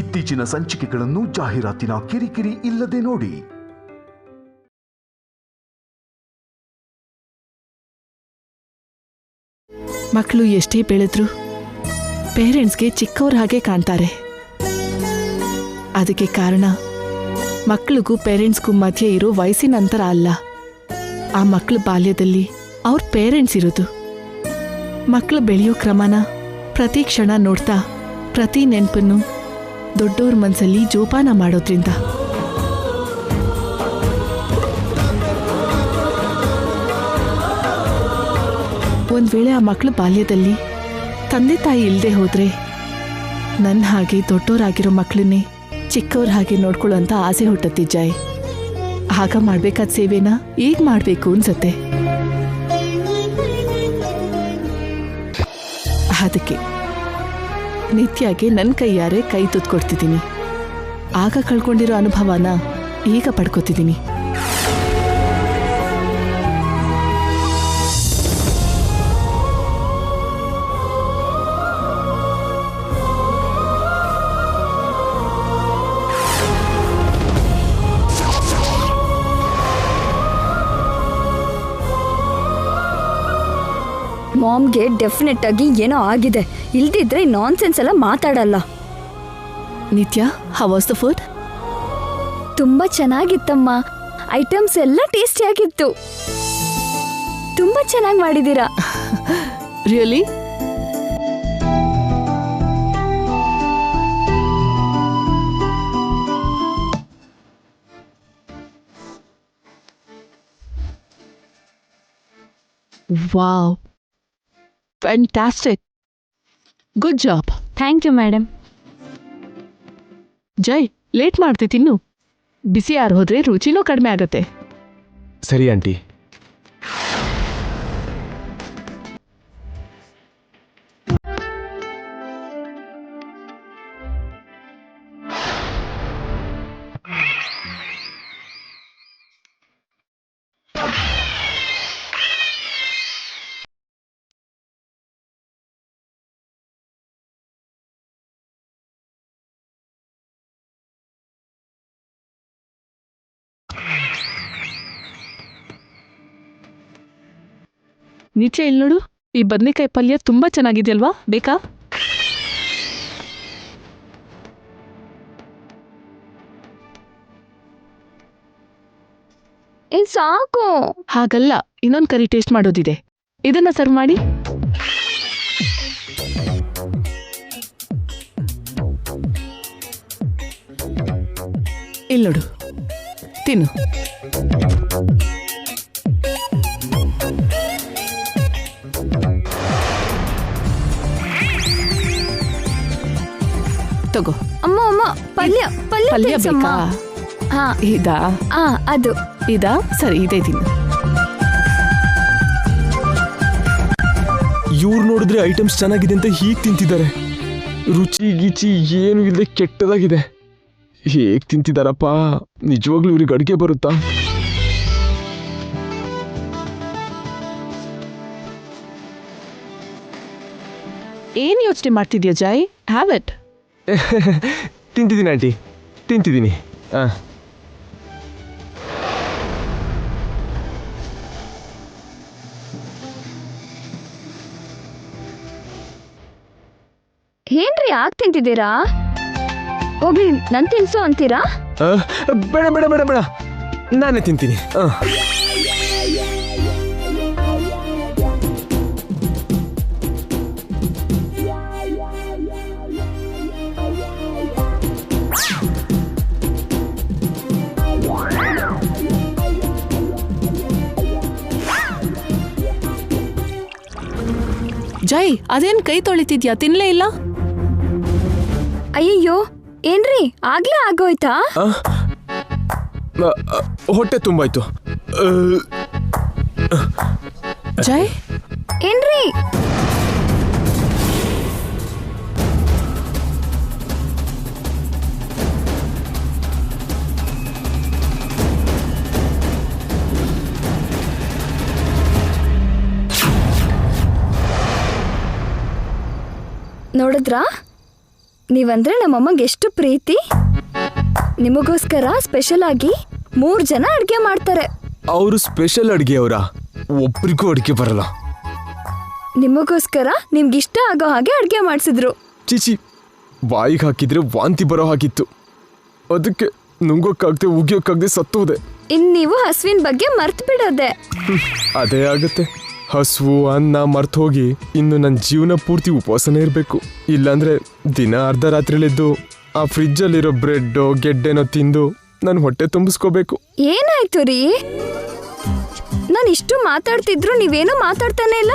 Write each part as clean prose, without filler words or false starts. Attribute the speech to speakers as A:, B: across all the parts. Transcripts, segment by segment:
A: ಇತ್ತೀಚಿನ ಸಂಚಿಕೆಗಳನ್ನು ಜಾಹೀರಾತಿನ ಕಿರಿಕಿರಿ ಇಲ್ಲದೆ ನೋಡಿ.
B: ಮಕ್ಕಳು ಎಷ್ಟೇ ಬೆಳೆದ್ರು ಪೇರೆಂಟ್ಸ್ಗೆ ಚಿಕ್ಕವ್ರ ಹಾಗೆ ಕಾಣ್ತಾರೆ. ಅದಕ್ಕೆ ಕಾರಣ ಮಕ್ಕಳಿಗೂ ಪೇರೆಂಟ್ಸ್ಗೂ ಮಧ್ಯೆ ಇರೋ ವಯಸ್ಸಿನ ಅಂತರ ಅಲ್ಲ, ಆ ಮಕ್ಕಳ ಬಾಲ್ಯದಲ್ಲಿ ಅವ್ರ ಪೇರೆಂಟ್ಸ್ ಇರೋದು. ಮಕ್ಕಳು ಬೆಳೆಯೋ ಕ್ರಮನ ಪ್ರತಿ ಕ್ಷಣ ನೋಡ್ತಾ ಪ್ರತಿ ನೆನಪನ್ನು ದೊಡ್ಡವ್ರ ಮನಸ್ಸಲ್ಲಿ ಜೋಪಾನ ಮಾಡೋದ್ರಿಂದ. ಒಂದ್ ವೇಳೆ ಆ ಮಕ್ಕಳ ಬಾಲ್ಯದಲ್ಲಿ ತಂದೆ ತಾಯಿ ಇಲ್ಲದೆ ಹೋದ್ರೆ ನನ್ನ ಹಾಗೆ ದೊಡ್ಡವರಾಗಿರೋ ಮಕ್ಕಳನ್ನೇ ಚಿಕ್ಕವ್ರ ಹಾಗೆ ನೋಡ್ಕೊಳ್ಳೋ ಅಂತ ಆಸೆ ಹುಟ್ಟತ್ತಿ ಜಾಯ್. ಆಗ ಮಾಡ್ಬೇಕಾದ ಸೇವೆನ ಈಗ ಮಾಡಬೇಕು ಅನ್ಸತ್ತೆ. ಅದಕ್ಕೆ ನಿತ್ಯಾಗೆ ನನ್ನ ಕೈಯಾರೆ ಕೈ ತುತ್ಕೊಡ್ತಿದ್ದೀನಿ. ಆಗ ಕಳ್ಕೊಂಡಿರೋ ಅನುಭವನ ಈಗ ಪಡ್ಕೋತಿದ್ದೀನಿ.
C: ಮಾಮ್ಗೆ ಡೆಫಿನೆಟ್ ಆಗಿ ಏನೋ ಆಗಿದೆ, ಇಲ್ದಿದ್ರೆ ನಾನ್ಸೆನ್ಸ್ ಎಲ್ಲ ಮಾತಾಡಲ್ಲ.
B: ನಿತ್ಯ, ಹೌ ವಾಸ್ ದ ಫುಡ್?
C: ತುಂಬಾ ಚೆನ್ನಾಗಿತ್ತಮ್ಮ. ಐಟಮ್ಸ್ ಎಲ್ಲ ಟೇಸ್ಟಿಯಾಗಿತ್ತು. ತುಂಬಾ ಚೆನ್ನಾಗಿ ಮಾಡಿದೀರಾ.
B: Really? Wow, fantastic, good job.
C: Thank you madam.
B: Jai, late ಮಾಡ್ತಿ ತಿನ್ನು. ಬಿಸಿ ಯಾರು ಹೋದ್ರೆ ರುಚಿನೂ ಕಡಿಮೆ ಆಗತ್ತೆ.
D: ಸರಿ ಆಂಟಿ.
B: ನಿತ್ಯ, ಇಲ್ಲಿ ನೋಡು, ಈ ಬದನೆಕಾಯಿ ಪಲ್ಯ ತುಂಬಾ ಚೆನ್ನಾಗಿದೆಯಲ್ವಾ? ಬೇಕಾ?
C: ಸಾಕು.
B: ಹಾಗಲ್ಲ, ಇನ್ನೊಂದು ಕರಿ ಟೇಸ್ಟ್ ಮಾಡೋದಿದೆ. ಇದನ್ನ ಸರ್ವ್ ಮಾಡಿ. ಇಲ್ಲಿ ನೋಡು, ತಿನ್ನು. ತಗೋ.
C: ಅಮ್ಮ ಅಮ್ಮ, ಪಲ್ಯ ಪಲ್ಯ
B: ಪಲ್ಯ ಬೇಕಾ?
C: ಹಾ,
B: ಇದಾ?
C: ಅದು
B: ಇದಾ? ಸರಿ, ಇದೇ ತಿನ್ನು.
D: ಇವ್ರು ನೋಡಿದ್ರೆ ಐಟಮ್ಸ್ ಚೆನ್ನಾಗಿದೆ ಅಂತ ಹೀಗೆ ತಿಂತಿದ್ದಾರೆ. ರುಚಿ ಗೀಚಿ ಏನು ಇಲ್ಲದೆ ಕೆಟ್ಟದಾಗಿದೆ. ಹೇಗೆ ತಿಂತಿದಾರಪ್ಪ? ನಿಜವಾಗ್ಲೂ ಇವ್ರಿಗೆ ಅಡುಗೆ ಬರುತ್ತಾ?
B: ಏನ್ ಯೋಚನೆ ಮಾಡ್ತಿದ್ಯಾ ಜಾಯ್? Have it.
D: ತಿಂತಿದ್ದೀನಿ ಆಂಟಿ, ತಿಂತಿದ್ದೀನಿ.
C: ಏನ್ರಿ ಯಾಕೆ ತಿಂತಿದ್ದೀರಾ? ಹೋಗ್ಲಿ, ನನ್ ತಿನ್ಸು ಅಂತೀರಾ?
D: ಬೇಡ ಬೇಡ ಬೇಡ ಬೇಡ, ನಾನೇ ತಿಂತೀನಿ.
B: ಜೈ, ಅದೇನ್ ಕೈ ತೊಳಿತಿದ್ಯಾ? ತಿನ್ಲೇ ಇಲ್ಲ?
C: ಅಯ್ಯಯ್ಯೋ, ಏನ್ರಿ ಆಗ್ಲೇ ಆಗೋಯ್ತಾ?
D: ಹೊಟ್ಟೆ ತುಂಬಾಯ್ತು.
B: ಜೈ,
C: ಏನ್ರಿ? ನೋಡಿದ್ರಾ? ನೀವಂದ್ರೆ ನಮ್ಮಮ್ಮಂಗೆ ಎಷ್ಟು ಪ್ರೀತಿ. ನಿಮಗೋಸ್ಕರ ಸ್ಪೆಷಲ್ ಆಗಿ 3 ಜನ ಅಡ್ಗೆ ಮಾಡ್ತಾರೆ.
D: ಅವರು ಸ್ಪೆಷಲ್ ಅಡ್ಗೆ ಅವರ ಒಬ್ರಿಗೂ ಅಡ್ಗೆ ಬರಲ್ಲ.
C: ನಿಮಗೋಸ್ಕರ ನಿಮ್ಗಿಷ್ಟ ಆಗೋ ಹಾಗೆ ಅಡ್ಗೆ ಮಾಡಿಸಿದ್ರು.
D: ಚಿಚಿ, ಬಾಯಿಗೆ ಹಾಕಿದ್ರೆ ವಾಂತಿ ಬರೋ ಹಾಗಿತ್ತು. ಅದಕ್ಕೆ ನುಂಗೋಕ್ಕಾಗದೆ ಉಗಿಯೋಕ್ಕಾಗದೆ ಸತ್ತೋದೆ.
C: ಇನ್ ನೀವು ಹಸುವಿನ ಬಗ್ಗೆ ಮರ್ತು ಬಿಡೋದೆ.
D: ಅದೇ ಆಗತ್ತೆ. ಹಸುವು ಅನ್ನ ಮರ್ತು ಹೋಗಿ ಇನ್ನು ನನ್ನ ಜೀವನ ಪೂರ್ತಿ ಉಪವಾಸನೇ ಇರಬೇಕು. ಇಲ್ಲಾಂದ್ರೆ ದಿನ ಅರ್ಧ ರಾತ್ರಿಲಿದ್ದು ಆ ಫ್ರಿಜ್ಜಲ್ಲಿರೋ ಬ್ರೆಡ್ಡೋ ಗೆಡ್ಡೆನೋ ತಿಂದು ನನ್ನ ಹೊಟ್ಟೆ ತುಂಬಿಸ್ಕೋಬೇಕು.
C: ಏನಾಯ್ತು ರೀ? ನಾನು ಇಷ್ಟು ಮಾತಾಡ್ತಿದ್ರು ನೀವೇನು ಮಾತಾಡ್ತಾನೆ ಇಲ್ಲ.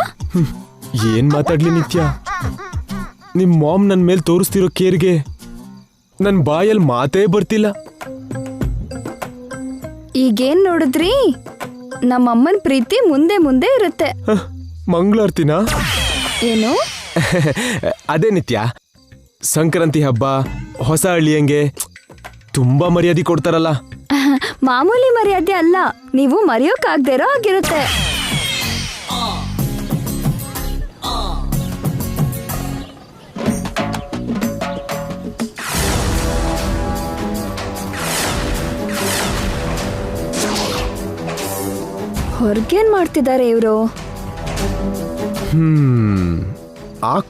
D: ಏನ್ ಮಾತಾಡ್ಲಿ ನಿತ್ಯ? ನಿಮ್ ಮಾಮ್ ನನ್ನ ಮೇಲೆ ತೋರಿಸ್ತಿರೋ ಕೇರ್ಗೆ ನನ್ನ ಬಾಯಲ್ಲಿ ಮಾತೇ ಬರ್ತಿಲ್ಲ.
C: ಈಗೇನ್ ನೋಡಿದ್ರಿ, ನಮ್ಮಮ್ಮನ ಪ್ರೀತಿ ಮುಂದೆ ಮುಂದೆ ಇರುತ್ತೆ.
D: ಮಂಗಳಾರ್ತಿನಾ?
C: ಏನು?
D: ಅದೇ ನಿತ್ಯ, ಸಂಕ್ರಾಂತಿ ಹಬ್ಬ, ಹೊಸ ಹಳ್ಳಿಯಂಗೆ ತುಂಬಾ ಮರ್ಯಾದೆ ಕೊಡ್ತಾರಲ್ಲ.
C: ಮಾಮೂಲಿ ಮರ್ಯಾದೆ ಅಲ್ಲ, ನೀವು ಮರೆಯೋಕ್ಕಾಗದೇ ಇರೋ ಆಗಿರುತ್ತೆ. ಹೊರಗೇನ್ ಮಾಡ್ತಿದ್ದಾರೆ ಇವರು?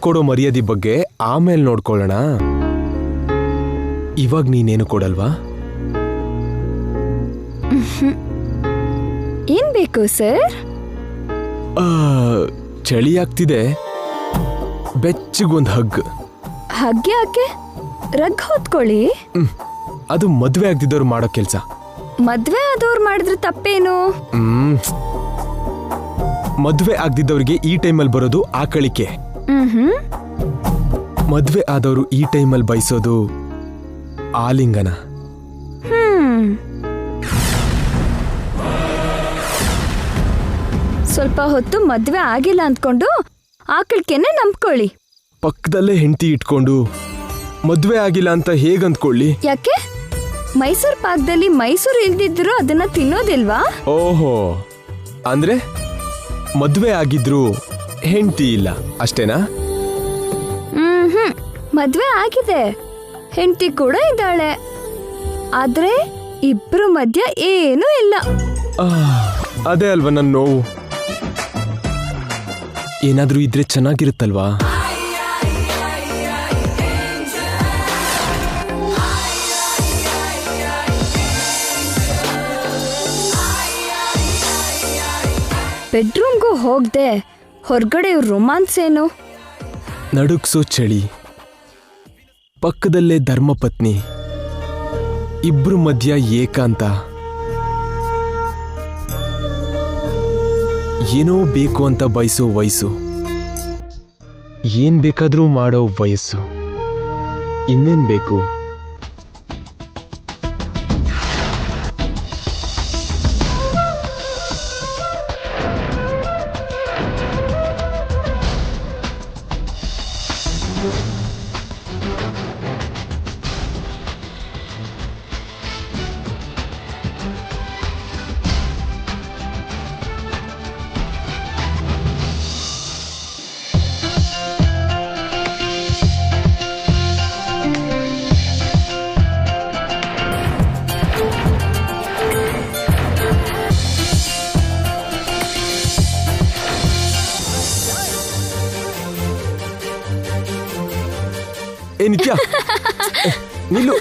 D: ಕೊಡೋ ಮರ್ಯಾದೆ ಬಗ್ಗೆ ಆಮೇಲೆ ನೋಡ್ಕೊಳ್ಳೋಣ. ಇವಾಗ ನೀನೇನು ಕೊಡಲ್ವಾ?
C: ಏನ್ ಬೇಕು ಸರ್?
D: ಚಳಿ ಆಗ್ತಿದೆ, ಬೆಚ್ಚಗೊಂದು ಹಗ್.
C: ಹಗ್ಗೆ ಯಾಕೆ? ರಗ್ ಹೊತ್ಕೊಳ್ಳಿ.
D: ಅದು ಮದ್ವೆ ಆಗ್ತಿದ್ದವ್ರು ಮಾಡೋ ಕೆಲ್ಸ.
C: ಮದ್ವೆ ಆದವ್ರು ಮಾಡಿದ್ರೆ ತಪ್ಪೇನು?
D: ಮದ್ವೆ ಆಗ್ದಿದ್ದವ್ರಿಗೆ ಈ ಟೈಮಲ್ಲಿ ಬರೋದು ಆಕಳಿಕೆ. ಮದ್ವೆ ಆದವರು ಈ ಟೈಮಲ್ಲಿ ಬಯಸೋದು ಆಲಿಂಗನ.
C: ಸ್ವಲ್ಪ ಹೊತ್ತು ಮದ್ವೆ ಆಗಿಲ್ಲ ಅಂದ್ಕೊಂಡು ಆಕಳಿಕೆನೆ ನಂಬ್ಕೊಳ್ಳಿ.
D: ಪಕ್ಕದಲ್ಲೇ ಹೆಂಡತಿ ಇಟ್ಕೊಂಡು ಮದ್ವೆ ಆಗಿಲ್ಲ ಅಂತ ಹೇಗಂದ್ಕೊಳ್ಳಿ?
C: ಯಾಕೆ? ಮೈಸೂರು ಪಾಕದಲ್ಲಿ ಮೈಸೂರು ಇಲ್ದಿದ್ರು ಅದನ್ನ ತಿನ್ನೋದಿಲ್ವಾ?
D: ಓಹೋ, ಅಂದ್ರೆ ಮದ್ವೆ ಆಗಿದ್ರು ಹೆಂಡತಿ ಇಲ್ಲ ಅಷ್ಟೇನಾ?
C: ಮದ್ವೆ ಆಗಿದೆ, ಹೆಂಡತಿ ಕೂಡ ಇದ್ದಾಳೆ. ಆದ್ರೆ ಇಬ್ರು ಮಧ್ಯ ಏನೂ ಇಲ್ಲ.
D: ಅದೇ ಅಲ್ವಾ ನನ್ನ ನೋವು. ಏನಾದ್ರೂ ಇದ್ರೆ ಚೆನ್ನಾಗಿರುತ್ತಲ್ವಾ?
C: ಬೆಡ್ರೂಮ್ಗೂ ಹೋಗ್ದೆ ಹೊರಗಡೆ ರೊಮಾನ್ಸ್ ಏನು?
D: ನಡುಗ್ಸೋ ಚಳಿ, ಪಕ್ಕದಲ್ಲೇ ಧರ್ಮಪತ್ನಿ, ಇಬ್ರು ಮಧ್ಯ ಏಕಾಂತ, ಏನೋ ಬೇಕು ಅಂತ ಬಯಸೋ ವಯಸ್ಸು, ಏನ್ ಬೇಕಾದ್ರೂ ಮಾಡೋ ವಯಸ್ಸು. ಇನ್ನೇನ್ ಬೇಕು? ಏ ನಿತ್ಯ, ನಿಲ್ಲು.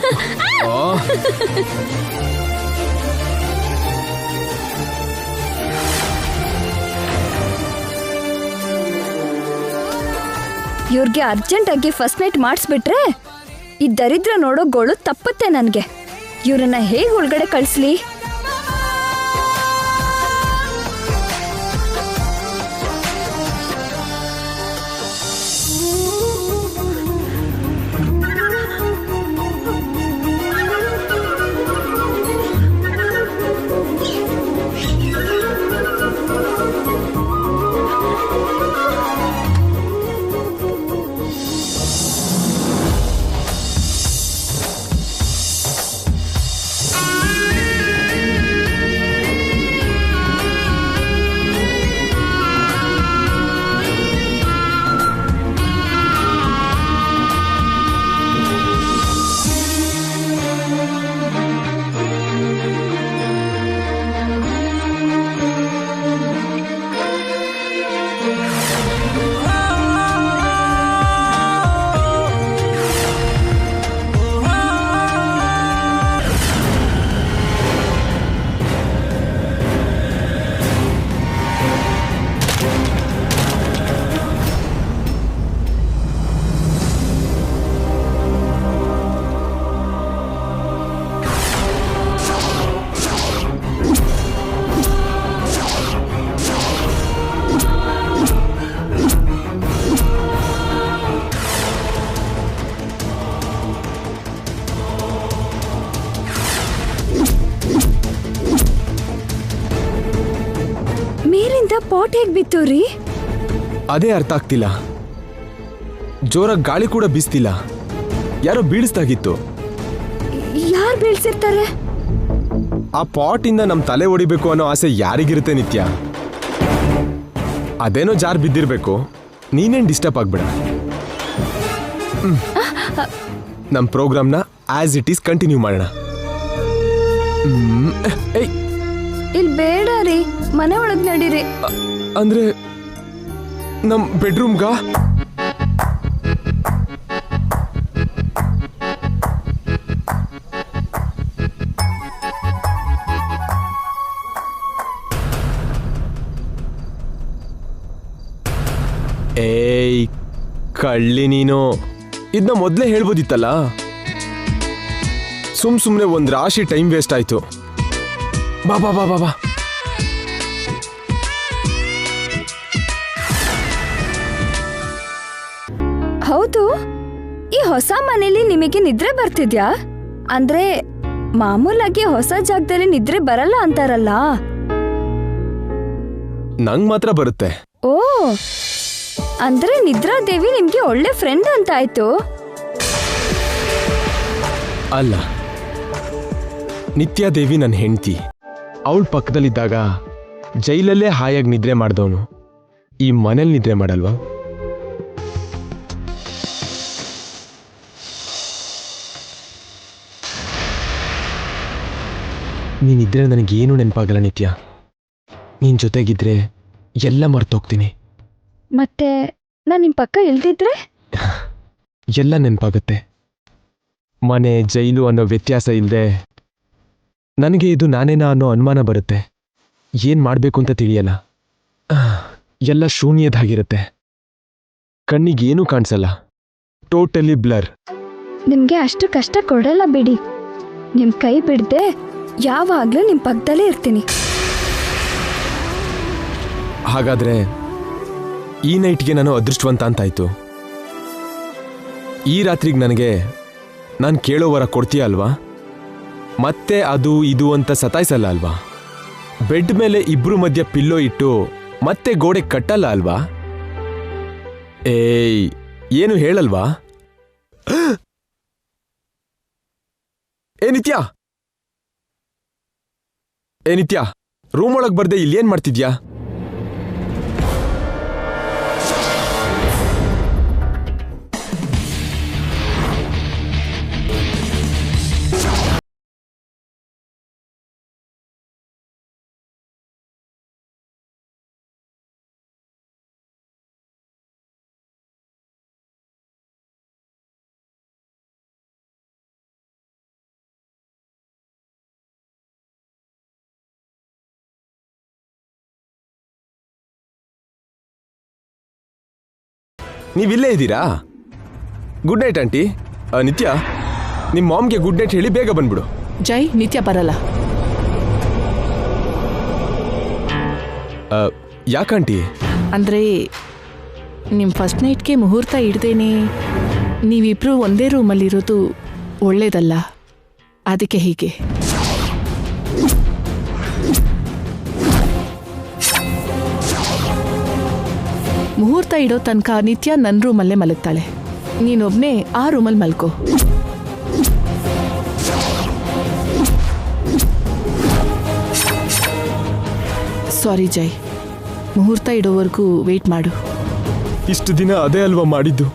C: ಇವ್ರಿಗೆ ಅರ್ಜೆಂಟ್ ಆಗಿ ಫಸ್ಟ್ ನೈಟ್ ಮಾಡಿಸ್ಬಿಟ್ರೆ ಈ ದರಿದ್ರ ನೋಡೋ ಗೋಳು ತಪ್ಪುತ್ತೆ ನನ್ಗೆ. ಇವ್ರನ್ನ ಹೇಗ್ ಒಳಗಡೆ ಕಳಿಸ್ಲಿ? ಪಾಟ್ ಹೇಗ್ ಬಿತ್ತು ರೀ?
D: ಅದೇ ಅರ್ಥ ಆಗ್ತಿಲ್ಲ. ಜೋರಾಗಿ ಗಾಳಿ ಕೂಡ ಬೀಸ್ತಿಲ್ಲ. ಯಾರೋ ಬೀಳಿಸ್ದಾಗಿತ್ತು.
C: ಯಾರು ಬೀಳ್ಸಿರ್ತಾರೆ?
D: ಆ ಪಾಟಿಂದ ನಮ್ ತಲೆ ಹೊಡಿಬೇಕು ಅನ್ನೋ ಆಸೆ ಯಾರಿಗಿರುತ್ತೆ ನಿತ್ಯ? ಅದೇನೋ ಜಾರ್ ಬಿದ್ದಿರ್ಬೇಕು. ನೀನೇನ್ ಡಿಸ್ಟರ್ಬ್ ಆಗ್ಬೇಡ. ನಮ್ ಪ್ರೋಗ್ರಾಮ್ನ ಆಸ್ ಇಟ್ ಈಸ್ ಕಂಟಿನ್ಯೂ ಮಾಡೋಣ.
C: ಇಲ್ಲಿ ಬೇಡ ರೀ, ಮನೆ ಒಳಗ್ ನಡೀರಿ.
D: ಅಂದ್ರೆ ನಮ್ ಬೆಡ್ರೂಮ್ಗ? ಏಯ್ ಕಳ್ಳಿ ನೀನು, ಇದನ್ನ ಮೊದಲೇ ಹೇಳ್ಬೋದಿತ್ತಲ್ಲ. ಸುಮ್ನೆ ಒಂದ್ ರಾಶಿ ಟೈಮ್ ವೇಸ್ಟ್ ಆಯ್ತು. ಬಾ ಬಾ ಬಾ ಬಾ ಬಾ.
C: ಹೌದು, ಈ ಹೊಸ ಮನೇಲಿ ನಿಮಗೆ ನಿದ್ರೆ ಬರ್ತಿದ್ಯಾ? ಅಂದ್ರೆ ಮಾಮೂಲಾಗಿ ಹೊಸ ಜಾಗದಲ್ಲಿ ನಿದ್ರೆ ಬರಲ್ಲ ಅಂತಾರಲ್ಲ.
D: ನಂಗ್ ಮಾತ್ರ ಬರುತ್ತೆ.
C: ಓ, ಅಂದ್ರೆ ನಿದ್ರಾದೇವಿ ನಿಮ್ಗೆ ಒಳ್ಳೆ ಫ್ರೆಂಡ್ ಅಂತ ಆಯ್ತು.
D: ಅಲ್ಲ, ನಿತ್ಯಾದೇವಿ ನನ್ನ ಹೆಂಡತಿ. ಅವಳ ಪಕ್ಕದಲ್ಲಿದ್ದಾಗ ಜೈಲಲ್ಲೇ ಹಾಯಾಗಿ ನಿದ್ರೆ ಮಾಡಿದವನು ಈ ಮನೇಲಿ ನಿದ್ರೆ ಮಾಡಲ್ವಾ? ನೀನಿದ್ರೆ ನನಗೇನು ನೆನಪಾಗಲ್ಲ ನಿತ್ಯ. ನೀನ್ ಜೊತೆಗಿದ್ರೆ ಎಲ್ಲ ಮರ್ತೋಗ್ತೀನಿ.
C: ಮತ್ತೆ ನಾನ್ ನಿಮ್ ಪಕ್ಕ ಇಲ್ದಿದ್ರೆ
D: ಎಲ್ಲ ನೆನಪಾಗುತ್ತೆ. ಮನೆ ಜೈಲು ಅನ್ನೋ ವ್ಯತ್ಯಾಸ ಇಲ್ಲದೆ ನನಗೆ ಇದು ನಾನೇನಾ ಅನ್ನೋ ಅನುಮಾನ ಬರುತ್ತೆ. ಏನ್ ಮಾಡ್ಬೇಕು ಅಂತ ತಿಳಿಯಲ್ಲ. ಎಲ್ಲ ಶೂನ್ಯದಾಗಿರುತ್ತೆ. ಕಣ್ಣಿಗೇನೂ ಕಾಣಿಸಲ್ಲ. Totally blur.
C: ನಿಮ್ಗೆ ಅಷ್ಟು ಕಷ್ಟ ಕೊಡಲ್ಲ ಬಿಡಿ. ನಿಮ್ ಕೈ ಬಿಡದೆ ಯಾವಾಗ್ಲೂ ನಿಮ್ ಪಕ್ಕದಲ್ಲೇ ಇರ್ತೀನಿ.
D: ಹಾಗಾದ್ರೆ ಈ ನೈಟ್ಗೆ ನಾನು ಅದೃಷ್ಟವಂತ ಅಂತಾಯ್ತು. ಈ ರಾತ್ರಿಗೆ ನನಗೆ ನಾನು ಕೇಳೋ ವರ ಕೊಡ್ತೀಯ ಅಲ್ವಾ? ಮತ್ತೆ ಅದು ಇದು ಅಂತ ಸತಾಯಿಸಲ್ಲ ಅಲ್ವಾ? ಬೆಡ್ ಮೇಲೆ ಇಬ್ರು ಮಧ್ಯ ಪಿಲ್ಲೋ ಇಟ್ಟು ಮತ್ತೆ ಗೋಡೆ ಕಟ್ಟಲ್ಲ ಅಲ್ವಾ? ಏಯ್, ಏನು ಹೇಳಲ್ವಾ? ಏ ನಿತ್ಯ, ರೂಮ್ ಒಳಗೆ ಬರ್ದೆ ಇಲ್ಲೇನ್ ಮಾಡ್ತಿದ್ಯಾ? ನೀವಿಲ್ಲೇ ಇದ್ದೀರಾ? Good night aunty. ನಿತ್ಯ, ನಿಮ್ಮ ಮಾಮ್ಗೆ ಗುಡ್ ನೈಟ್ ಹೇಳಿ ಬೇಗ ಬಂದ್ಬಿಡು.
B: ಜೈ, ನಿತ್ಯ ಬರಲ್ಲ.
D: ಯಾಕಂಟಿ?
B: ಅಂದ್ರೆ ನಿಮ್ಮ ಫಸ್ಟ್ ನೈಟ್ಗೆ ಮುಹೂರ್ತ ಇಡ್ದೇನೆ ನೀವಿಬ್ರು ಒಂದೇ ರೂಮಲ್ಲಿರೋದು ಒಳ್ಳೇದಲ್ಲ. ಅದಕ್ಕೆ ಹೀಗೆ. ಮುಹೂರ್ತ ಇಡೋ ತನಕ ನಿತ್ಯ ನನ್ನ ರೂಮಲ್ಲೇ ಮಲಗ್ತಾಳೆ. ನೀನೊಬ್ನೇ ಆ ರೂಮಲ್ಲಿ ಮಲ್ಕೋ. ಸಾರಿ ಜೈ, ಮುಹೂರ್ತ ಇಡೋವರೆಗೂ ವೇಟ್ ಮಾಡು.
D: ಇಷ್ಟು ದಿನ ಅದೇ ಅಲ್ವಾ ಮಾಡಿದ್ದು,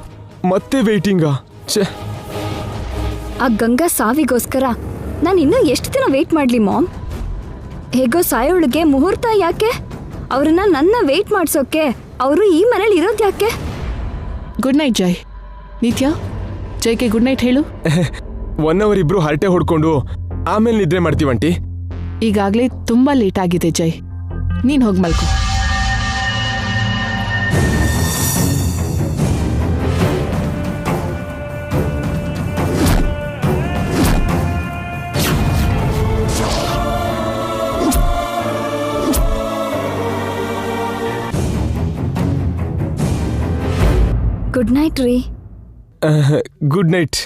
D: ಮತ್ತೆ ವೇಟಿಂಗಾ? ಛೇ,
C: ಆ ಗಂಗಾ ಸಾವಿಗೋಸ್ಕರ ನಾನು ಇನ್ನೂ ಎಷ್ಟು ದಿನ ವೇಟ್ ಮಾಡ್ಲಿ ಮಾಮ್? ಹೇಗೋ ಸಾಯೋಳಿಗೆ ಮುಹೂರ್ತ ಯಾಕೆ? ಅವ್ರನ್ನ ನನ್ನ ವೇಟ್ ಮಾಡ್ಸೋಕೆ ಅವರು ಈ ಮನೇಲಿ ಇರೋದು ಯಾಕೆ?
B: ಗುಡ್ ನೈಟ್ ಜೈ. ನಿತ್ಯ, ಜೈಗೆ ಗುಡ್ ನೈಟ್ ಹೇಳು.
D: 1 ಅವರ್ ಇಬ್ರು ಹರಟೆ ಹೊಡ್ಕೊಂಡು ಆಮೇಲೆ ನಿದ್ರೆ ಮಾಡ್ತೀವಂಟಿ.
B: ಈಗಾಗಲೇ ತುಂಬಾ ಲೇಟ್ ಆಗಿದೆ ಜೈ, ನೀನ್ ಹೋಗಿ ಮಲ್ಕೋ.
C: ಗುಡ್ ನೈಟ್ ರೀ.
D: Good night.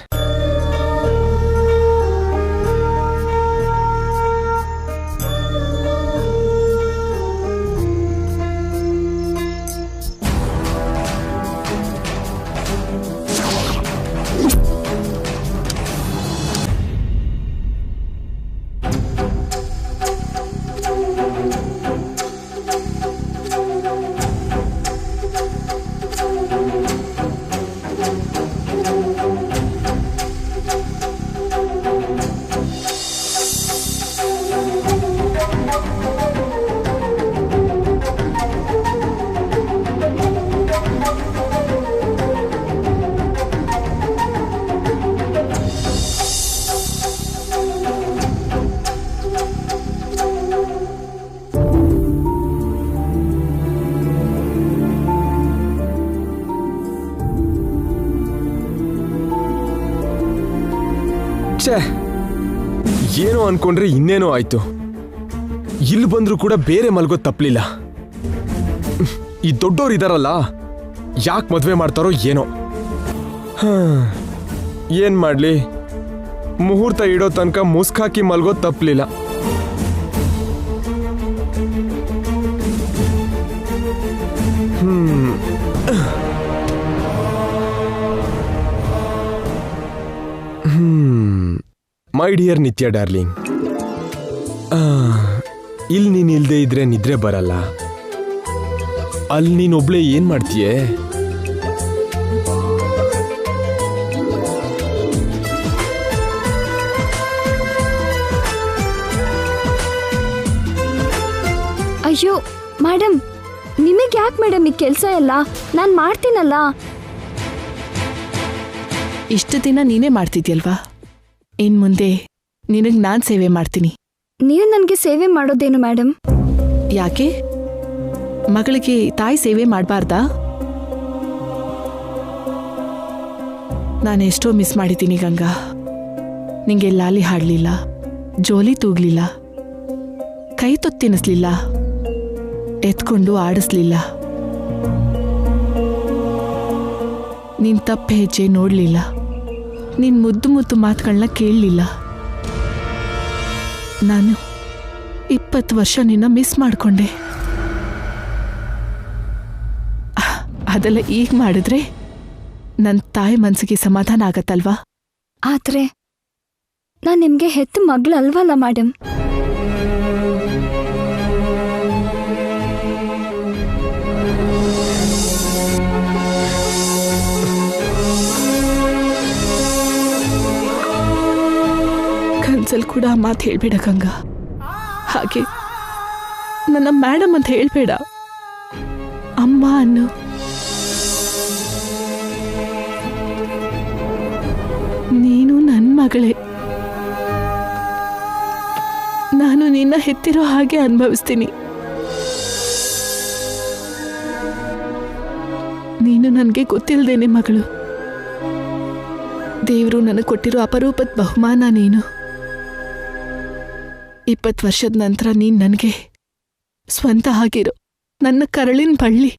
D: ಛೇ, ಏನೋ ಅನ್ಕೊಂಡ್ರೆ ಇನ್ನೇನೋ ಆಯ್ತು. ಇಲ್ಲಿ ಬಂದ್ರೂ ಕೂಡ ಬೇರೆ ಮಲ್ಗೋದ್ ತಪ್ಪಲಿಲ್ಲ. ಈ ದೊಡ್ಡೋರು ಇದಾರಲ್ಲ, ಯಾಕೆ ಮದ್ವೆ ಮಾಡ್ತಾರೋ ಏನೋ. ಏನ್ ಮಾಡ್ಲಿ, ಮುಹೂರ್ತ ಇಡೋ ತನಕ ಮುಸ್ಕಾಕಿ ಮಲ್ಗೋದ್ ತಪ್ಪಲಿಲ್ಲ. ಮೈ ಡಿಯರ್ ನಿತ್ಯ ಡಾರ್ಲಿಂಗ್, ಇಲ್ಲಿ ನೀನ್ ಇಲ್ದೇ ಇದ್ರೆ ನಿದ್ರೆ ಬರಲ್ಲ. ಅಲ್ಲಿ ನೀನೊಬ್ಳೆ ಏನ್ ಮಾಡ್ತೀಯೇ?
C: ಅಯ್ಯೋ ಮೇಡಮ್, ನಿಮಗೆ ಯಾಕೆ ಮೇಡಮ್ ಈ ಕೆಲಸ ಎಲ್ಲ? ನಾನು ಮಾಡ್ತೀನಲ್ಲ.
B: ಇಷ್ಟು ದಿನ ನೀನೇ ಮಾಡ್ತಿದ್ಯಲ್ವಾ, ಇನ್ ಮುಂದೆ ನಿನಗೆ ನಾನು ಸೇವೆ ಮಾಡ್ತೀನಿ.
C: ನೀವು ನನಗೆ ಸೇವೆ ಮಾಡೋದೇನು ಮೇಡಮ್?
B: ಯಾಕೆ, ಮಗಳಿಗೆ ತಾಯಿ ಸೇವೆ ಮಾಡಬಾರ್ದಾ? ನಾನೆಷ್ಟೋ ಮಿಸ್ ಮಾಡಿದ್ದೀನಿ ಗಂಗಾ. ನಿಂಗೆ ಲಾಲಿ ಹಾಡಲಿಲ್ಲ, ಜೋಲಿ ತೂಗ್ಲಿಲ್ಲ, ಕೈ ತೊತ್ತಿನಿಸ್ಲಿಲ್ಲ, ಎತ್ಕೊಂಡು ಆಡಿಸ್ಲಿಲ್ಲ, ನಿನ್ ತಪ್ಪು ಹೆಜ್ಜೆ ನೋಡಲಿಲ್ಲ, ನಿನ್ ಮುದ್ದು ಮುದ್ದು ಮಾತುಗಳನ್ನ ಕೇಳಲಿಲ್ಲ. ನಾನು 20 ವರ್ಷ ನಿನ್ನ ಮಿಸ್ ಮಾಡಿಕೊಂಡೆ. ಅದೆಲ್ಲ ಈಗ ಮಾಡಿದ್ರೆ ನನ್ನ ತಾಯಿ ಮನಸ್ಸಿಗೆ ಸಮಾಧಾನ ಆಗತ್ತಲ್ವಾ?
C: ಆದರೆ ನಾನು ನಿಮಗೆ ಹೆತ್ತ ಮಗಳಲ್ವಲ್ಲ ಮೇಡಮ್.
B: ಕನ್ಸಲ್ ಕೂಡ ಆ ಮಾತು ಹೇಳ್ಬೇಡ ಗಂಗಾ. ಹಾಗೆ ನನ್ನ ಮೇಡಮ್ ಅಂತ ಹೇಳ್ಬೇಡ, ಅಮ್ಮ ಅನ್ನು. ನೀನು ನನ್ನ ಮಗಳೇ. ನಾನು ನಿನ್ನ ಹೆತ್ತಿರೋ ಹಾಗೆ ಅನುಭವಿಸ್ತೀನಿ. ನೀನು ನನಗೆ ಗೊತ್ತಿಲ್ಲದೇನೆ ಮಗಳು. ದೇವರು ನನಗೆ ಕೊಟ್ಟಿರೋ ಅಪರೂಪದ ಬಹುಮಾನ ನೀನು. 20 ವರ್ಷದ ನಂತರ ನೀನು ನನಗೆ ಸ್ವಂತ ಆಗಿರೋ ನನ್ನ ಕರಳಿನ ಬಳ್ಳಿ.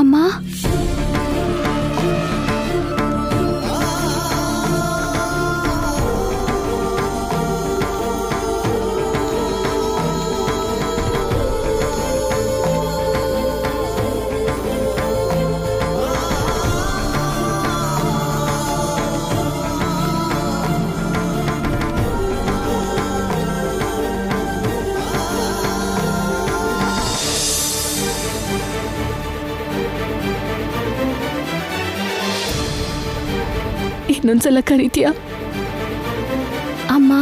C: ಅಮ್ಮ,
B: ಇನ್ನೊಂದ್ಸಲ ಕರೀತೀಯಾ?
C: ಅಮ್ಮ.